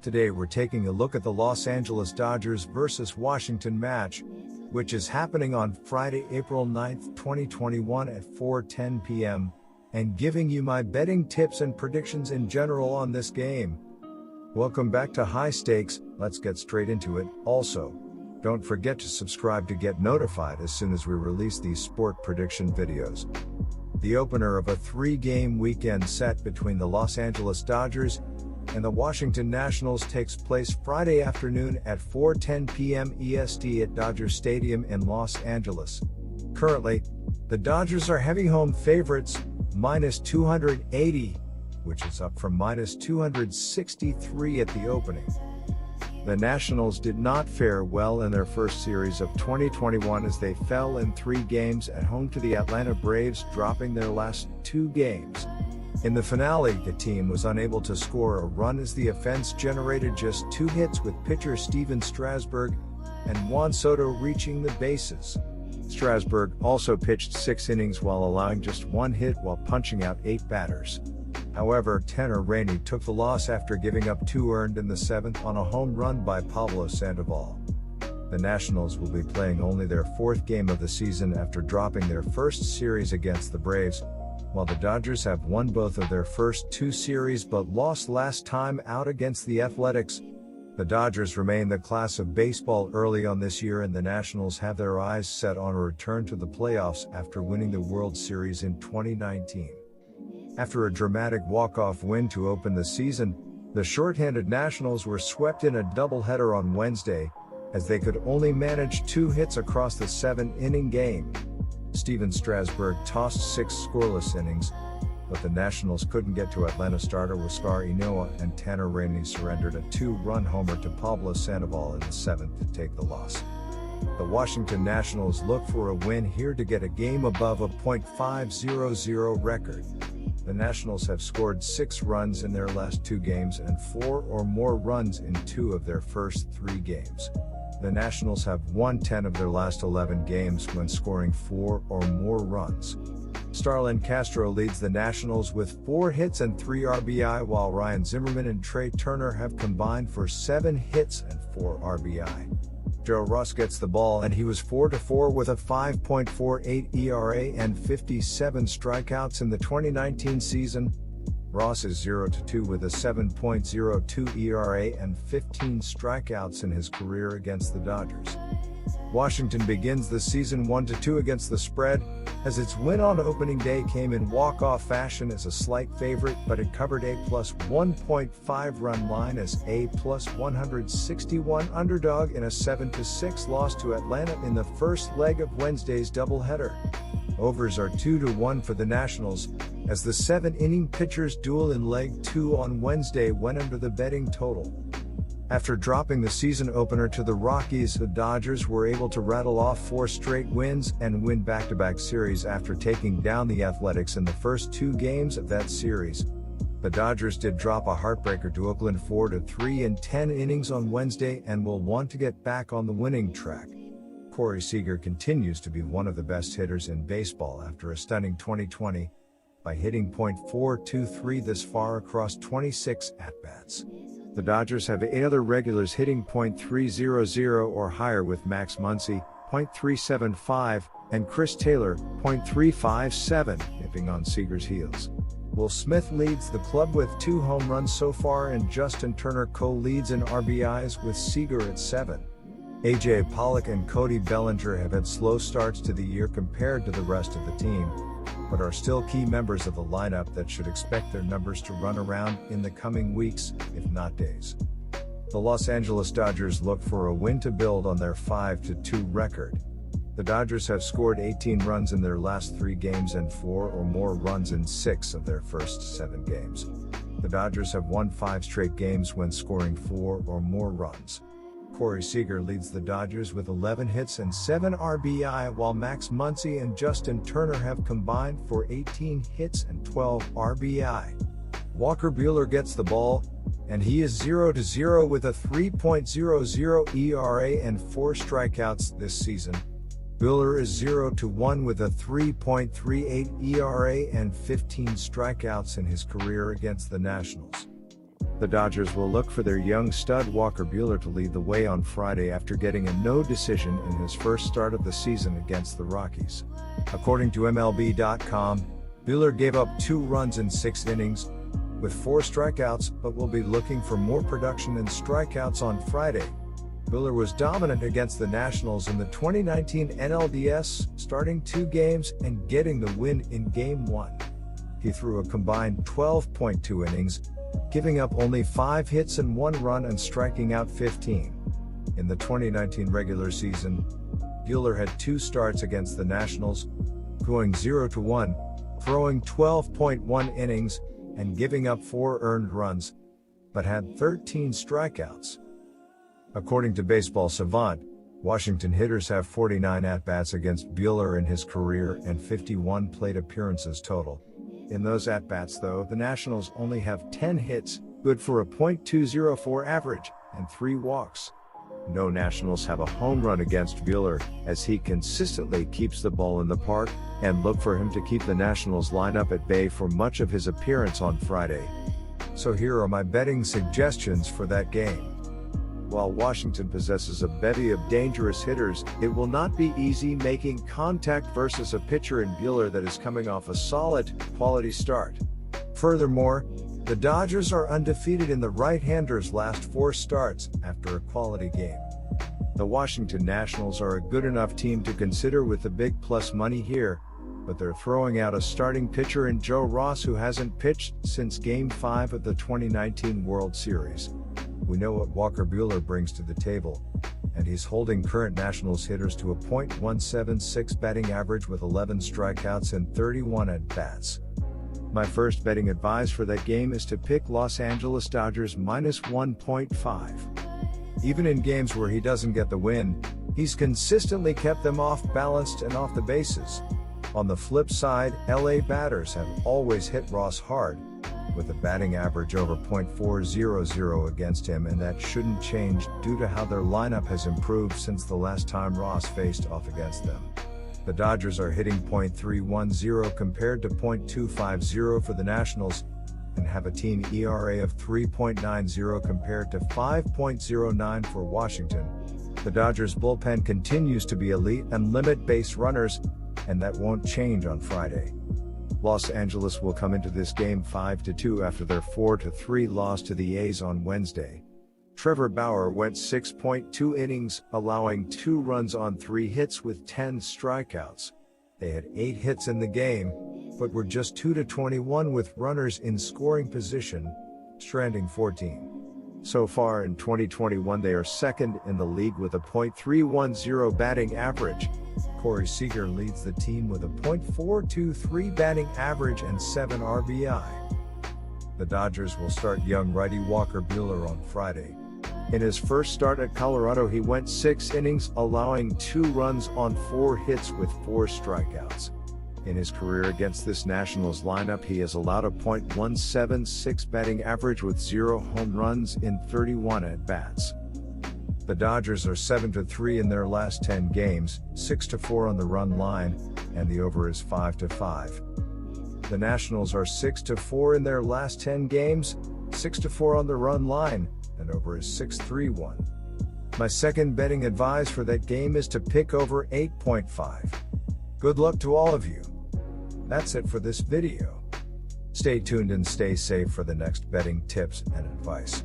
Today we're taking a look at the Los Angeles Dodgers vs. Washington match, which is happening on Friday, April 9th, 2021 at 4:10 p.m., and giving you my betting tips and predictions in general on this game. Welcome back to High Stakes. Let's get straight into it. Also, don't forget to subscribe to get notified as soon as we release these sport prediction videos. The opener of a 3-game weekend set between the Los Angeles Dodgers and the Washington Nationals takes place Friday afternoon at 4:10 p.m. EST at Dodger Stadium in Los Angeles. Currently, the Dodgers are heavy home favorites, minus 280, which is up from minus 263 at the opening. The Nationals did not fare well in their first series of 2021 as they fell in 3 games at home to the Atlanta Braves, dropping their last 2 games. In the finale, the team was unable to score a run as the offense generated just 2 hits, with pitcher Steven Strasburg and Juan Soto reaching the bases. Strasburg also pitched 6 innings while allowing just 1 hit while punching out 8 batters. However, Tanner Rainey took the loss after giving up 2 earned in the 7th on a home run by Pablo Sandoval. The Nationals will be playing only their 4th game of the season after dropping their first series against the Braves, while the Dodgers have won both of their first 2 series but lost last time out against the Athletics. The Dodgers remain the class of baseball early on this year, and the Nationals have their eyes set on a return to the playoffs after winning the World Series in 2019. After a dramatic walk-off win to open the season, the shorthanded Nationals were swept in a doubleheader on Wednesday, as they could only manage 2 hits across the 7-inning game. Steven Strasburg tossed 6 scoreless innings, but the Nationals couldn't get to Atlanta starter Huascar Ynoa, and Tanner Rainey surrendered a 2-run homer to Pablo Sandoval in the 7th to take the loss. The Washington Nationals look for a win here to get a game above a .500 record. The Nationals have scored 6 runs in their last 2 games and 4 or more runs in 2 of their first 3 games. The Nationals have won 10 of their last 11 games when scoring 4 or more runs. Starlin Castro leads the Nationals with 4 hits and 3 RBI, while Ryan Zimmerman and Trey Turner have combined for 7 hits and 4 RBI. Joe Ross gets the ball, and he was 4-4 with a 5.48 ERA and 57 strikeouts in the 2019 season. Ross is 0-2 with a 7.02 ERA and 15 strikeouts in his career against the Dodgers. Washington begins the season 1-2 against the spread, as its win on opening day came in walk-off fashion as a slight favorite, but it covered a plus 1.5 run line as a plus 161 underdog in a 7-6 loss to Atlanta in the first leg of Wednesday's doubleheader. Overs are 2-1 for the Nationals, as the 7-inning pitchers duel in Leg 2 on Wednesday went under the betting total. After dropping the season opener to the Rockies, the Dodgers were able to rattle off 4 straight wins and win back-to-back series after taking down the Athletics in the first 2 games of that series. The Dodgers did drop a heartbreaker to Oakland 4-3 in 10 innings on Wednesday and will want to get back on the winning track. Corey Seager continues to be one of the best hitters in baseball after a stunning 2020, by hitting .423 this far across 26 at-bats. The Dodgers have 8 other regulars hitting .300 or higher, with Max Muncy, .375, and Chris Taylor, .357, nipping on Seager's heels. Will Smith leads the club with 2 home runs so far, and Justin Turner co-leads in RBIs with Seager at 7. A.J. Pollock and Cody Bellinger have had slow starts to the year compared to the rest of the team, but are still key members of the lineup that should expect their numbers to run around in the coming weeks, if not days. The Los Angeles Dodgers look for a win to build on their 5-2 record. The Dodgers have scored 18 runs in their last 3 games and 4 or more runs in 6 of their first 7 games. The Dodgers have won 5 straight games when scoring 4 or more runs. Corey Seager leads the Dodgers with 11 hits and 7 RBI, while Max Muncy and Justin Turner have combined for 18 hits and 12 RBI. Walker Buehler gets the ball, and he is 0-0 with a 3.00 ERA and 4 strikeouts this season. Buehler is 0-1 with a 3.38 ERA and 15 strikeouts in his career against the Nationals. The Dodgers will look for their young stud Walker Buehler to lead the way on Friday after getting a no decision in his first start of the season against the Rockies. According to MLB.com, Buehler gave up 2 runs in 6 innings, with 4 strikeouts, but will be looking for more production and strikeouts on Friday. Buehler was dominant against the Nationals in the 2019 NLDS, starting 2 games and getting the win in Game 1. He threw a combined 12.2 innings, giving up only 5 hits and 1 run and striking out 15. In the 2019 regular season, Buehler had 2 starts against the Nationals, going 0-1, throwing 12.1 innings and giving up 4 earned runs, but had 13 strikeouts. According to Baseball Savant, Washington hitters have 49 at-bats against Buehler in his career and 51 plate appearances total. In those at-bats though, the Nationals only have 10 hits, good for a .204 average, and 3 walks. No Nationals have a home run against Buehler, as he consistently keeps the ball in the park, and look for him to keep the Nationals lineup at bay for much of his appearance on Friday. So here are my betting suggestions for that game. While Washington possesses a bevy of dangerous hitters, it will not be easy making contact versus a pitcher in Buehler that is coming off a solid, quality start. Furthermore, the Dodgers are undefeated in the right-handers' last 4 starts after a quality game. The Washington Nationals are a good enough team to consider with the big plus money here, but they're throwing out a starting pitcher in Joe Ross who hasn't pitched since Game 5 of the 2019 World Series. We know what Walker Buehler brings to the table, and he's holding current Nationals hitters to a .176 batting average with 11 strikeouts and 31 at-bats. My first betting advice for that game is to pick Los Angeles Dodgers minus 1.5. Even in games where he doesn't get the win, he's consistently kept them off-balanced and off the bases. On the flip side, LA batters have always hit Ross hard, with a batting average over .400 against him, and that shouldn't change due to how their lineup has improved since the last time Ross faced off against them. The Dodgers are hitting .310 compared to .250 for the Nationals, and have a team ERA of 3.90 compared to 5.09 for Washington. The Dodgers bullpen continues to be elite and limit base runners, and that won't change on Friday. Los Angeles will come into this game 5-2 after their 4-3 loss to the A's on Wednesday. Trevor Bauer went 6.2 innings, allowing 2 runs on 3 hits with 10 strikeouts. They had 8 hits in the game, but were just 2-21 with runners in scoring position, stranding 14. So far in 2021 they are second in the league with a .310 batting average. Corey Seager leads the team with a .423 batting average and 7 RBI. The Dodgers will start young righty Walker Buehler on Friday. In his first start at Colorado he went 6 innings, allowing 2 runs on 4 hits with 4 strikeouts. In his career against this Nationals lineup he has allowed a .176 batting average with 0 home runs in 31 at-bats. The Dodgers are 7-3 in their last 10 games, 6-4 on the run line, and the over is 5-5. The Nationals are 6-4 in their last 10 games, 6-4 on the run line, and over is 6-3-1. My second betting advice for that game is to pick over 8.5. Good luck to all of you. That's it for this video. Stay tuned and stay safe for the next betting tips and advice.